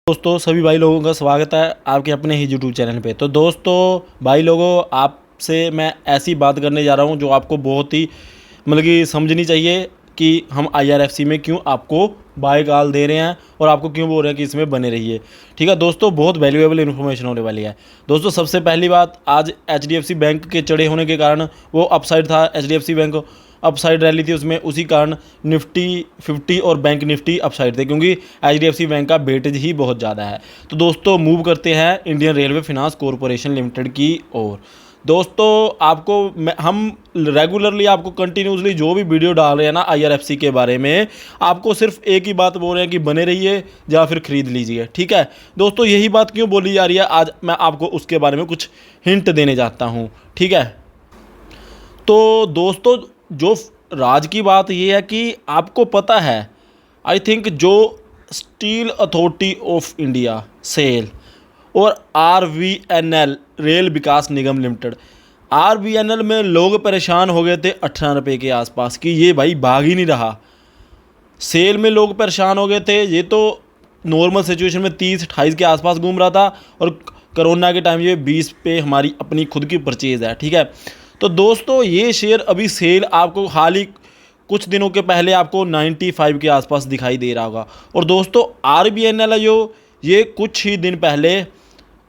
दोस्तों सभी भाई लोगों का स्वागत है आपके अपने ही यूट्यूब चैनल पे। तो दोस्तों भाई लोगों, आपसे मैं ऐसी बात करने जा रहा हूँ जो आपको बहुत ही कि समझनी चाहिए कि हम आईआरएफसी में क्यों आपको बाय कॉल दे रहे हैं और आपको क्यों बोल रहे हैं कि इसमें बने रहिए। ठीक है दोस्तों, बहुत वैल्यूएबल इन्फॉर्मेशन होने वाली है। दोस्तों सबसे पहली बात, आज एचडीएफसी बैंक के चढ़े होने के कारण वो अपसाइड था, एचडीएफसी बैंक अपसाइड रैली थी उसमें, उसी कारण निफ्टी 50 और बैंक निफ्टी अपसाइड थे क्योंकि एचडीएफसी बैंक का वेटेज ही बहुत ज़्यादा है। तो दोस्तों मूव करते हैं Indian railway finance corporation limited की ओर। दोस्तों आपको हम रेगुलरली आपको कंटिन्यूसली जो भी वीडियो डाल रहे हैं ना आईआरएफसी के बारे में, आपको सिर्फ एक ही बात बोल रहे हैं कि बने रहिए या फिर ख़रीद लीजिए। ठीक है दोस्तों, यही बात क्यों बोली जा रही है, आज मैं आपको उसके बारे में कुछ हिंट देने जाता हूँ। ठीक है, तो दोस्तों जो राज की बात ये है कि आपको पता है, आई थिंक जो Steel Authority of India SAIL और RVNL Rail Vikas Nigam limited, RVNL में लोग परेशान हो गए थे 18 रुपये के आसपास कि ये भाई भाग ही नहीं रहा। सेल में लोग परेशान हो गए थे, ये तो नॉर्मल सिचुएशन में 30-28 के आसपास घूम रहा था और कोरोना के टाइम ये 20 पे हमारी अपनी खुद की परचेज़ है। ठीक है, तो दोस्तों ये शेयर अभी सेल आपको हाल ही कुछ दिनों के पहले आपको 95 के आसपास दिखाई दे रहा होगा। और दोस्तों आरबीएनएल है जो, ये कुछ ही दिन पहले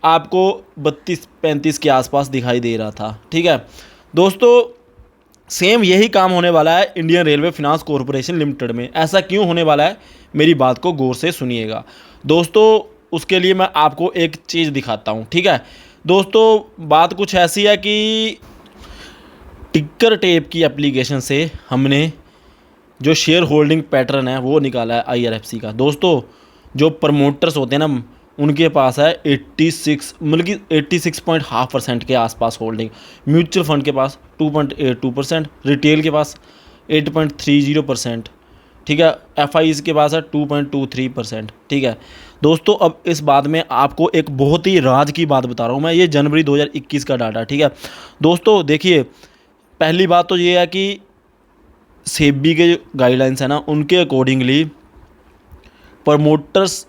आपको 32-35 के आसपास दिखाई दे रहा था। ठीक है दोस्तों, सेम यही काम होने वाला है Indian railway finance corporation limited में। ऐसा क्यों होने वाला है, मेरी बात को गौर से सुनिएगा दोस्तों। उसके लिए मैं आपको एक चीज़ दिखाता हूँ। ठीक है दोस्तों, बात कुछ ऐसी है कि टिकर टेप की एप्लीकेशन से हमने जो शेयर होल्डिंग पैटर्न है वो निकाला है आईआरएफसी का। दोस्तों जो प्रमोटर्स होते हैं ना, उनके पास है 86.5% के आसपास होल्डिंग, म्यूचुअल फंड के पास 2.82%, रिटेल के पास 8.30%। ठीक है, एफआईज के पास है 2.23%। ठीक है दोस्तों, अब इस बात में आपको एक बहुत ही राज की बात बता रहा हूँ मैं, ये जनवरी 2021 का डाटा। ठीक है दोस्तों, देखिए पहली बात तो ये है कि सेबी के जो गाइडलाइंस है ना, उनके अकॉर्डिंगली प्रमोटर्स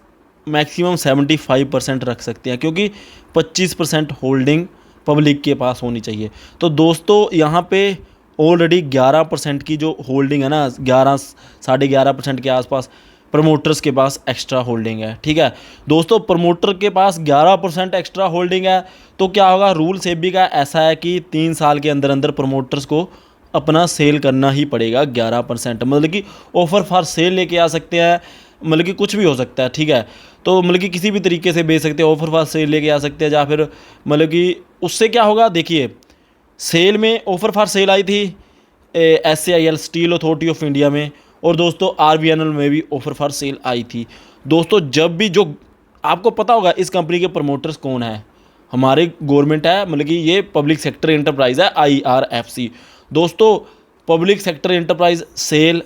मैक्सिमम 75% रख सकते हैं क्योंकि 25% होल्डिंग पब्लिक के पास होनी चाहिए। तो दोस्तों यहाँ पे ऑलरेडी 11% की जो होल्डिंग है ना, 11-11.5% के आसपास प्रमोटर्स के पास एक्स्ट्रा होल्डिंग है। ठीक है दोस्तों, प्रमोटर के पास 11% एक्स्ट्रा होल्डिंग है तो क्या होगा, रूल सेबी का ऐसा है कि 3 साल के अंदर अंदर प्रमोटर्स को अपना सेल करना ही पड़ेगा 11%। मतलब कि ऑफर फॉर सेल लेके आ सकते हैं, मतलब कि कुछ भी हो सकता है। ठीक है, तो मतलब कि किसी भी तरीके से बेच सकते हैं, ऑफर फॉर सेल लेके आ सकते हैं, या फिर मतलब कि उससे क्या होगा, देखिए सेल में ऑफर फॉर सेल आई थी SAIL steel Authority of India में, और दोस्तों आरबीएनएल में भी ऑफर फॉर सेल आई थी। दोस्तों जब भी, जो आपको पता होगा इस कंपनी के प्रमोटर्स कौन है, हमारे गवर्नमेंट है, मतलब कि ये पब्लिक सेक्टर एंटरप्राइज है आईआरएफसी। दोस्तों public sector enterprise SAIL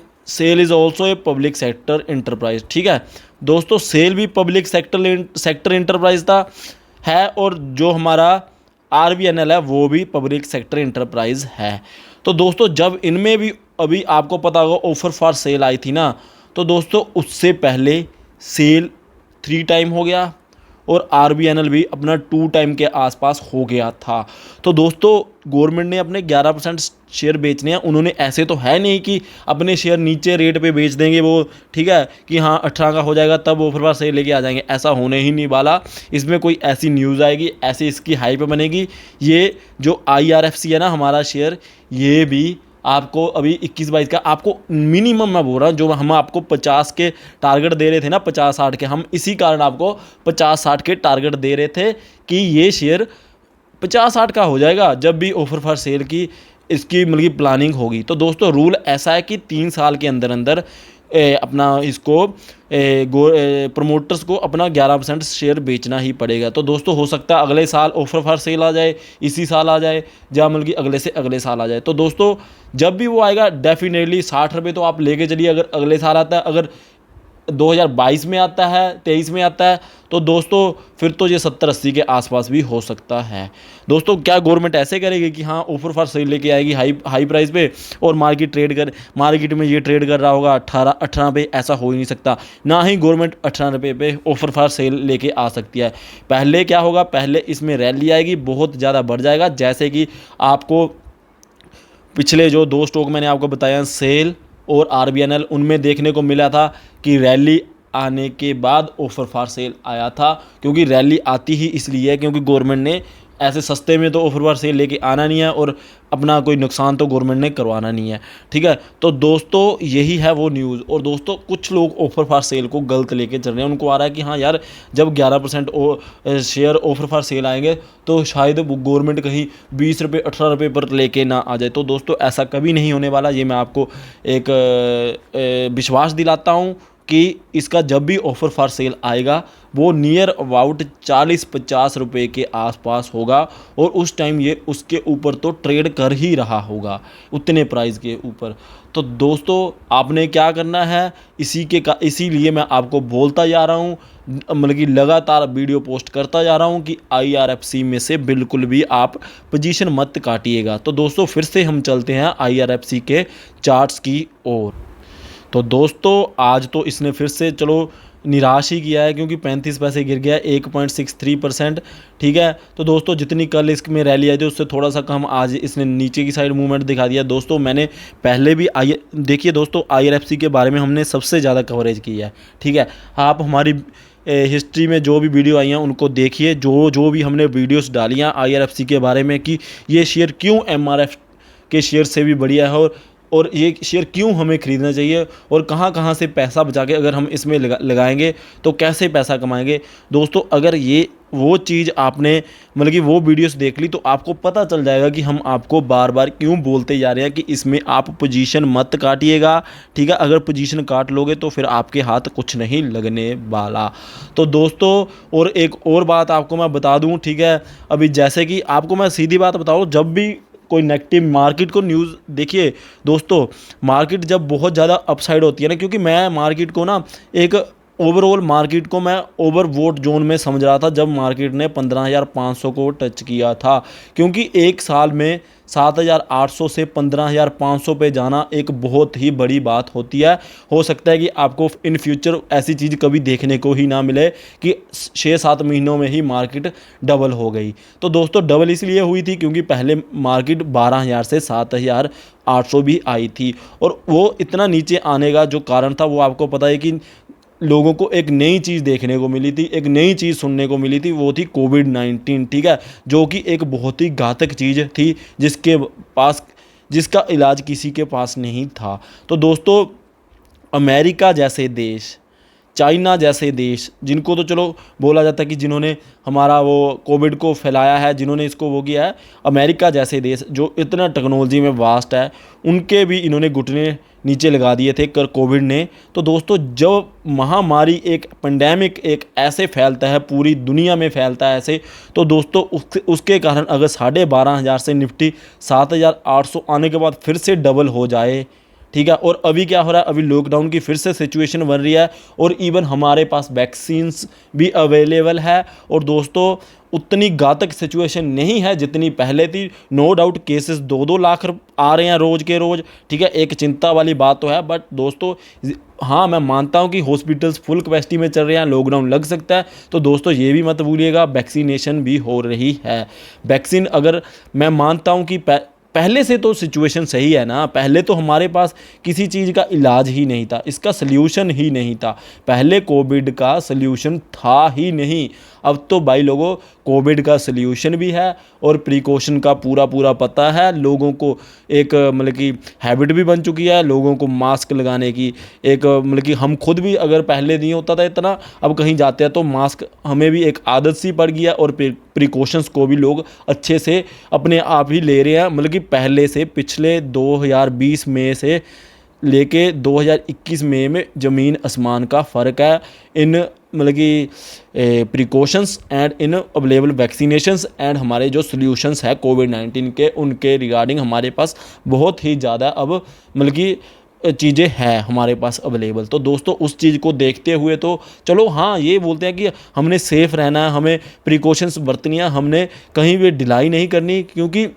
is also a public sector enterprise. ठीक है दोस्तों, सेल भी पब्लिक सेक्टर एंटरप्राइज था है, और जो हमारा आरबीएनएल है वो भी पब्लिक सेक्टर एंटरप्राइज है। तो दोस्तों जब इनमें भी अभी आपको पता होगा ऑफर फॉर सेल आई थी ना, तो दोस्तों उससे पहले सेल 3 टाइम हो गया और आरबीएनएल भी अपना 2 टाइम के आसपास हो गया था। तो दोस्तों गवर्नमेंट ने अपने 11% शेयर बेचने हैं, उन्होंने ऐसे तो है नहीं कि अपने शेयर नीचे रेट पे बेच देंगे वो। ठीक है कि हाँ 18 का हो जाएगा तब ऑफर पर सेल लेके आ जाएंगे, ऐसा होने ही नहीं वाला। इसमें कोई ऐसी न्यूज़ आएगी, ऐसी इसकी हाइप बनेगी। ये जो आईआरएफसी है ना हमारा शेयर, ये भी आपको अभी 21-22 का आपको मिनिमम मैं बोल रहा हूँ, जो हम आपको 50 के टारगेट दे रहे थे ना, 50-60 के, हम इसी कारण आपको 50-60 के टारगेट दे रहे थे कि ये शेयर 50-60 का हो जाएगा जब भी ऑफर फॉर सेल की इसकी मतलब की प्लानिंग होगी। तो दोस्तों रूल ऐसा है कि 3 साल के अंदर अंदर अपना इसको प्रमोटर्स को अपना 11% शेयर बेचना ही पड़ेगा। तो दोस्तों हो सकता है अगले साल ऑफर फॉर सेल आ जाए, इसी साल आ जाए, या मतलब कि अगले से अगले साल आ जाए। तो दोस्तों जब भी वो आएगा डेफिनेटली 60 रुपये तो आप लेके चलिए, अगर अगले साल आता है। अगर 2022 में आता है, 23 में आता है, तो दोस्तों फिर तो ये 70-80 के आसपास भी हो सकता है। दोस्तों क्या गवर्नमेंट ऐसे करेगी कि हाँ ऑफर फॉर सेल लेके आएगी हाई प्राइस पे, और मार्केट में ये ट्रेड कर रहा होगा 18 पे? ऐसा हो ही नहीं सकता। ना ही गवर्नमेंट 18 रुपये पे ऑफर फॉर सेल लेके आ सकती है। पहले क्या होगा, पहले इसमें रैली आएगी, बहुत ज़्यादा बढ़ जाएगा। जैसे कि आपको पिछले जो 2 स्टॉक मैंने आपको बताया, सेल और आरबीएनएल, उनमें देखने को मिला था कि रैली आने के बाद ऑफर फॉर सेल आया था। क्योंकि रैली आती ही इसलिए है क्योंकि गवर्नमेंट ने ऐसे सस्ते में तो ऑफर फॉर सेल लेके आना नहीं है, और अपना कोई नुकसान तो गवर्नमेंट ने करवाना नहीं है। ठीक है, तो दोस्तों यही है वो न्यूज़। और दोस्तों कुछ लोग ऑफर फॉर सेल को गलत लेके चल रहे हैं। उनको आ रहा है कि हाँ यार, जब 11% शेयर ऑफर फॉर सेल आएंगे तो शायद गवर्नमेंट कहीं 20 रुपये 18 रुपये पर लेके ना आ जाए। तो दोस्तों ऐसा कभी नहीं होने वाला। ये मैं आपको एक विश्वास दिलाता हूँ कि इसका जब भी ऑफ़र फॉर सेल आएगा वो नियर अबाउट 40-50 रुपये के आसपास होगा, और उस टाइम ये उसके ऊपर तो ट्रेड कर ही रहा होगा, उतने प्राइस के ऊपर। तो दोस्तों आपने क्या करना है, इसीलिए मैं आपको बोलता जा रहा हूँ, मतलब कि लगातार वीडियो पोस्ट करता जा रहा हूँ कि IRFC में से बिल्कुल भी आप पोजीशन मत काटिएगा। तो दोस्तों फिर से हम चलते हैं IRFC के चार्ट्स की ओर। तो दोस्तों आज तो इसने फिर से चलो निराश ही किया है, क्योंकि 35 पैसे गिर गया, 1.63%। ठीक है, तो दोस्तों जितनी कल इसमें रैली आई थी उससे थोड़ा सा कम आज इसने नीचे की साइड मूवमेंट दिखा दिया। दोस्तों मैंने पहले भी देखिए दोस्तों, IRFC के बारे में हमने सबसे ज़्यादा कवरेज की है। ठीक है, आप हमारी हिस्ट्री में जो भी वीडियो आई हैं उनको देखिए, जो भी हमने वीडियोस डाली हैं IRFC के बारे में कि ये शेयर क्यों MRF के शेयर से भी बढ़िया है, और ये शेयर क्यों हमें ख़रीदना चाहिए, और कहाँ कहाँ से पैसा बचा के अगर हम इसमें लगाएंगे तो कैसे पैसा कमाएंगे। दोस्तों अगर ये वो चीज़ आपने मतलब कि वो वीडियोस देख ली तो आपको पता चल जाएगा कि हम आपको बार बार क्यों बोलते जा रहे हैं कि इसमें आप पोजीशन मत काटिएगा। ठीक है, अगर पोजीशन काट लोगे तो फिर आपके हाथ कुछ नहीं लगने वाला। तो दोस्तों और एक और बात आपको मैं बता दूं, ठीक है, अभी जैसे कि आपको मैं सीधी बात बताऊं, जब भी कोई नेगेटिव मार्केट को न्यूज़ देखिए दोस्तों, मार्केट जब बहुत ज़्यादा अपसाइड होती है ना, क्योंकि मैं मार्केट को ना एक ओवरऑल मार्केट को मैं ओवरवोट जोन में समझ रहा था जब मार्केट ने 15,500 को टच किया था। क्योंकि एक साल में 7,800 से 15,500 पे जाना एक बहुत ही बड़ी बात होती है। हो सकता है कि आपको इन फ्यूचर ऐसी चीज़ कभी देखने को ही ना मिले कि 6-7 महीनों में ही मार्केट डबल हो गई। तो दोस्तों डबल इसलिए हुई थी क्योंकि पहले मार्केट 12,000 से 7,800 भी आई थी, और वो इतना नीचे आने का जो कारण था वो आपको पता है कि लोगों को एक नई चीज़ देखने को मिली थी, एक नई चीज़ सुनने को मिली थी, वो थी कोविड-19। ठीक है, जो कि एक बहुत ही घातक चीज़ थी जिसका इलाज किसी के पास नहीं था। तो दोस्तों अमेरिका जैसे देश, चाइना जैसे देश, जिनको तो चलो बोला जाता है कि जिन्होंने हमारा वो कोविड को फैलाया है, जिन्होंने इसको वो किया है, अमेरिका जैसे देश जो इतना टेक्नोलॉजी में वास्ट है, उनके भी इन्होंने घुटने नीचे लगा दिए थे कोविड ने। तो दोस्तों जब महामारी एक पेंडेमिक एक ऐसे फैलता है, पूरी दुनिया में फैलता है ऐसे, तो दोस्तों उसके कारण अगर 12,500 से निफ्टी 7,800 आने के बाद फिर से डबल हो जाए, ठीक है, और अभी क्या हो रहा है, अभी लॉकडाउन की फिर से सिचुएशन बन रही है, और इवन हमारे पास वैक्सीन्स भी अवेलेबल है, और दोस्तों उतनी घातक सिचुएशन नहीं है जितनी पहले थी। नो डाउट केसेस 2-2 लाख आ रहे हैं रोज़ के रोज़। ठीक है, एक चिंता वाली बात तो है, बट दोस्तों हाँ मैं मानता हूँ कि हॉस्पिटल्स फुल कैपेसिटी में चल रहे हैं, लॉकडाउन लग सकता है। तो दोस्तों ये भी मत भूलिएगा वैक्सीनेशन भी हो रही है। वैक्सीन अगर मैं मानता हूँ कि पहले से तो सिचुएशन सही है ना, पहले तो हमारे पास किसी चीज़ का इलाज ही नहीं था, इसका सल्यूशन ही नहीं था, पहले कोविड का सल्यूशन था ही नहीं। अब तो भाई लोगों कोविड का सल्यूशन भी है और प्रिकॉशन का पूरा पूरा पता है लोगों को, एक मतलब कि हैबिट भी बन चुकी है लोगों को मास्क लगाने की। एक मतलब कि हम खुद भी अगर पहले नहीं होता था इतना, अब कहीं जाते हैं तो मास्क हमें भी एक आदत सी पड़ गई है, और प्रिकॉशंस को भी लोग अच्छे से अपने आप ही ले रहे हैं। मतलब कि पहले से पिछले 2020 में से लेके 2021 में ज़मीन आसमान का फ़र्क है इन मतलब कि precautions and in available vaccinations and हमारे जो सॉल्यूशंस है कोविड-19 के, उनके रिगार्डिंग हमारे पास बहुत ही ज़्यादा अब मतलब कि चीज़ें हैं हमारे पास अवेलेबल। तो दोस्तों उस चीज़ को देखते हुए तो चलो हाँ, ये बोलते हैं कि हमने सेफ़ रहना है, हमें प्रिकॉशंस बरतनी है, हमने कहीं भी ढिलाई नहीं करनी, क्योंकि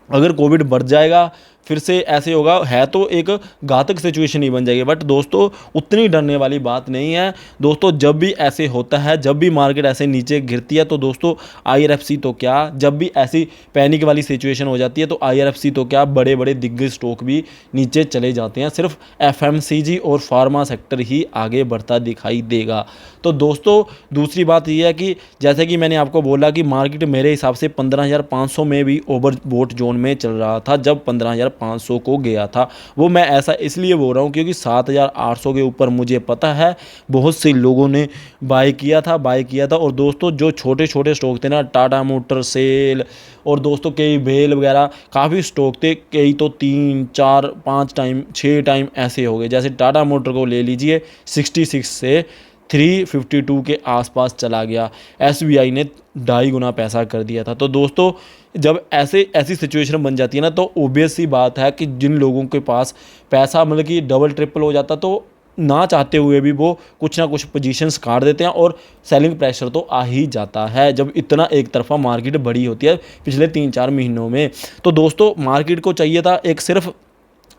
अगर कोविड बढ़ जाएगा फिर से ऐसे होगा, है तो एक घातक सिचुएशन ही बन जाएगी। बट दोस्तों उतनी डरने वाली बात नहीं है। दोस्तों जब भी ऐसे होता है, जब भी मार्केट ऐसे नीचे गिरती है, तो दोस्तों IRFC तो क्या, जब भी ऐसी पैनिक वाली सिचुएशन हो जाती है तो IRFC तो क्या, बड़े बड़े दिग्गज स्टॉक भी नीचे चले जाते हैं। सिर्फ FMCG और फार्मा सेक्टर ही आगे बढ़ता दिखाई देगा। तो दोस्तों दूसरी बात यह है कि जैसे कि मैंने आपको बोला कि मार्केट मेरे हिसाब से 15,500 में भी ओवरबॉट जोन में चल रहा था जब 15,500 को गया था। वो मैं ऐसा इसलिए बोल रहा हूँ क्योंकि 7,800 के ऊपर मुझे पता है बहुत से लोगों ने बाय किया था और दोस्तों जो छोटे छोटे स्टॉक थे ना, टाटा मोटर, सेल और दोस्तों कई बेल वगैरह काफ़ी स्टॉक थे, कई तो 3 4 5 टाइम 6 टाइम ऐसे हो गए। जैसे टाटा मोटर को ले लीजिए, 66 से 352 के आसपास चला गया, SBI ने 2.5 गुना पैसा कर दिया था। तो दोस्तों जब ऐसी सिचुएशन बन जाती है ना, तो ऑब्वियस सी बात है कि जिन लोगों के पास पैसा मतलब कि डबल ट्रिपल हो जाता, तो ना चाहते हुए भी वो कुछ ना कुछ पोजीशंस काट देते हैं और सेलिंग प्रेशर तो आ ही जाता है जब इतना एक तरफा मार्केट बड़ी होती है पिछले 3-4 महीनों में। तो दोस्तों मार्केट को चाहिए था एक सिर्फ,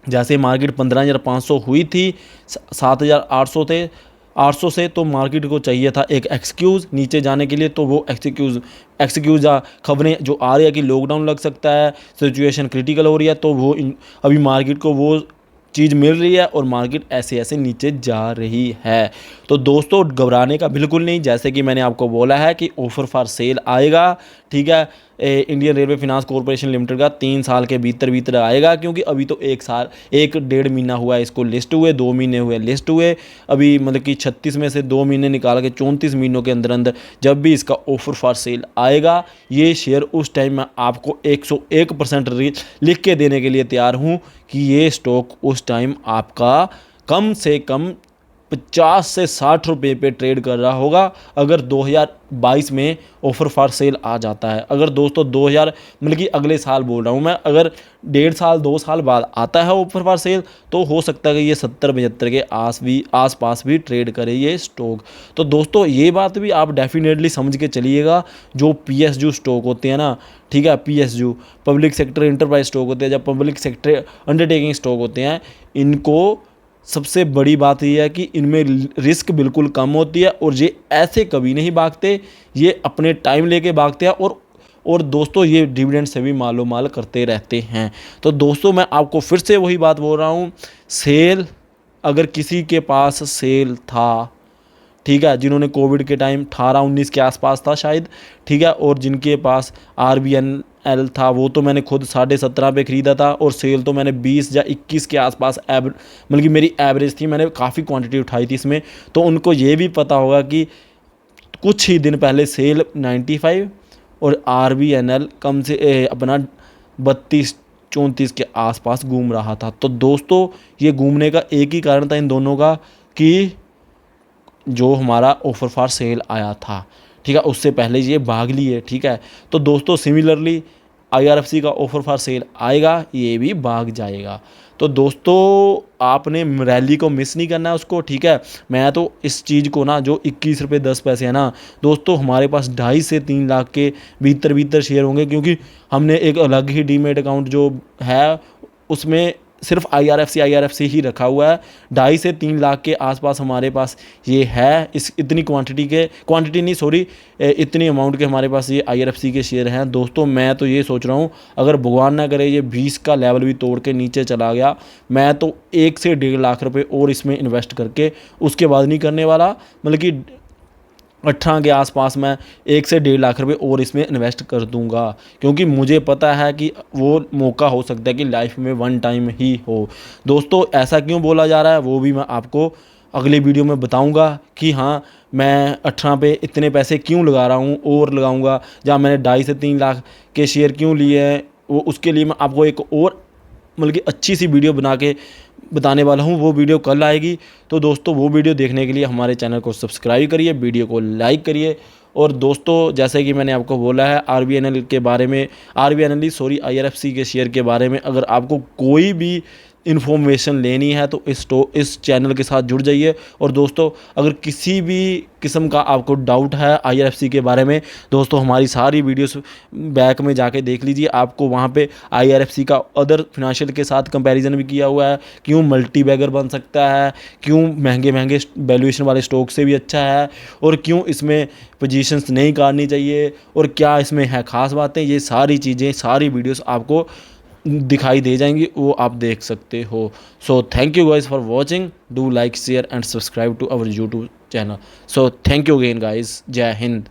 जैसे मार्केट 15,500 हुई थी, 7,800 थे, 800 से, तो मार्केट को चाहिए था एक एक्सक्यूज़ नीचे जाने के लिए। तो वो एक्सक्यूज़ खबरें जो आ रही है कि लॉकडाउन लग सकता है, सिचुएशन क्रिटिकल हो रही है, तो वो अभी मार्केट को वो चीज़ मिल रही है और मार्केट ऐसे ऐसे नीचे जा रही है। तो दोस्तों घबराने का बिल्कुल नहीं, जैसे कि मैंने आपको बोला है कि ऑफर फॉर सेल आएगा, ठीक है, Indian railway finance corporation limited का 3 साल के भीतर आएगा, क्योंकि अभी तो 1 डेढ़ महीना हुआ है इसको लिस्ट हुए, 2 महीने हुए लिस्ट हुए, अभी मतलब कि 36 में से 2 महीने निकाल के 34 महीनों के अंदर अंदर जब भी इसका ऑफर फॉर सेल आएगा, ये शेयर उस टाइम मैं आपको 101% लिख के देने के लिए तैयार हूँ कि ये स्टॉक उस टाइम आपका कम से कम 50 से 60 रुपये पे ट्रेड कर रहा होगा, अगर 2022 में ऑफर फॉर सेल आ जाता है। अगर दोस्तों 2000 मतलब कि अगले साल बोल रहा हूँ मैं, अगर 1.5 साल 2 साल बाद आता है ऑफर फॉर सेल, तो हो सकता है कि ये 70-75 के आसपास भी ट्रेड करे ये स्टॉक। तो दोस्तों ये बात भी आप डेफिनेटली समझ के चलिएगा, जो PSU स्टॉक होते हैं ना, ठीक है, PSU public sector enterprise stock होते हैं, जब पब्लिक सेक्टर अंडरटेकिंग स्टॉक होते हैं, इनको सबसे बड़ी बात यह है कि इनमें रिस्क बिल्कुल कम होती है और ये ऐसे कभी नहीं भागते, ये अपने टाइम लेके भागते हैं और दोस्तों ये डिविडेंड से भी मालो माल करते रहते हैं। तो दोस्तों मैं आपको फिर से वही बात बोल रहा हूँ, सेल अगर किसी के पास सेल था, ठीक है, जिन्होंने कोविड के टाइम 18-19 के आसपास था शायद, ठीक है, और जिनके पास RBNL था, वो तो मैंने खुद 17.5 पे ख़रीदा था, और सेल तो मैंने 20 या 21 के आसपास मतलब कि मेरी एवरेज थी, मैंने काफ़ी क्वांटिटी उठाई थी इसमें। तो उनको ये भी पता होगा कि कुछ ही दिन पहले सेल 95 और RBNL कम से अपना 32-34 के आसपास घूम रहा था। तो दोस्तों ये घूमने का एक ही कारण था इन दोनों का, कि जो हमारा ऑफर फॉर सेल आया था, ठीक है, उससे पहले ये भाग लिए, ठीक है। तो दोस्तों सिमिलरली IRFC का ऑफर फॉर सेल आएगा, ये भी भाग जाएगा। तो दोस्तों आपने रैली को मिस नहीं करना है उसको, ठीक है। मैं तो इस चीज़ को ना, जो 21 रुपये 10 पैसे है ना दोस्तों, हमारे पास 2.5 से 3 लाख के भीतर शेयर होंगे, क्योंकि हमने एक अलग ही डीमेट अकाउंट जो है उसमें सिर्फ IRFC ही रखा हुआ है। 2.5 से 3 लाख के आसपास हमारे पास ये है, इतनी इतनी अमाउंट के हमारे पास ये IRFC के शेयर हैं। दोस्तों मैं तो ये सोच रहा हूँ, अगर भगवान ना करे ये 20 का लेवल भी तोड़ के नीचे चला गया, मैं तो 1 से 1.5 लाख रुपए और इसमें इन्वेस्ट करके उसके बाद नहीं करने वाला, मतलब कि 18 के आसपास मैं 1 से 1.5 लाख रुपए और इसमें इन्वेस्ट कर दूंगा, क्योंकि मुझे पता है कि वो मौका हो सकता है कि लाइफ में 1 टाइम ही हो। दोस्तों ऐसा क्यों बोला जा रहा है वो भी मैं आपको अगले वीडियो में बताऊंगा कि हाँ मैं 18 पे इतने पैसे क्यों लगा रहा हूँ और लगाऊंगा, जहाँ मैंने 2.5 से 3 लाख के शेयर क्यों लिए हैं, वो उसके लिए मैं आपको एक और मतलब कि अच्छी सी वीडियो बना के बताने वाला हूँ। वो वीडियो कल आएगी। तो दोस्तों वो वीडियो देखने के लिए हमारे चैनल को सब्सक्राइब करिए, वीडियो को लाइक करिए। और दोस्तों जैसे कि मैंने आपको बोला है IRFC के शेयर के बारे में, अगर आपको कोई भी इन्फॉर्मेशन लेनी है तो इस चैनल के साथ जुड़ जाइए। और दोस्तों अगर किसी भी किस्म का आपको डाउट है IRFC के बारे में, दोस्तों हमारी सारी वीडियोस बैक में जाके देख लीजिए, आपको वहाँ पे IRFC का अदर फिनेंशियल के साथ कंपैरिजन भी किया हुआ है, क्यों मल्टी बैगर बन सकता है, क्यों महंगे महंगे वैल्यूएशन वाले स्टॉक से भी अच्छा है, और क्यों इसमें पोजीशंस नहीं काटनी चाहिए, और क्या इसमें है ख़ास बातें, ये सारी चीज़ें सारी वीडियोस आपको दिखाई दे जाएंगी, वो आप देख सकते हो। So thank you guys for watching, do like share and subscribe to our YouTube channel. So thank you again guys, जय हिंद।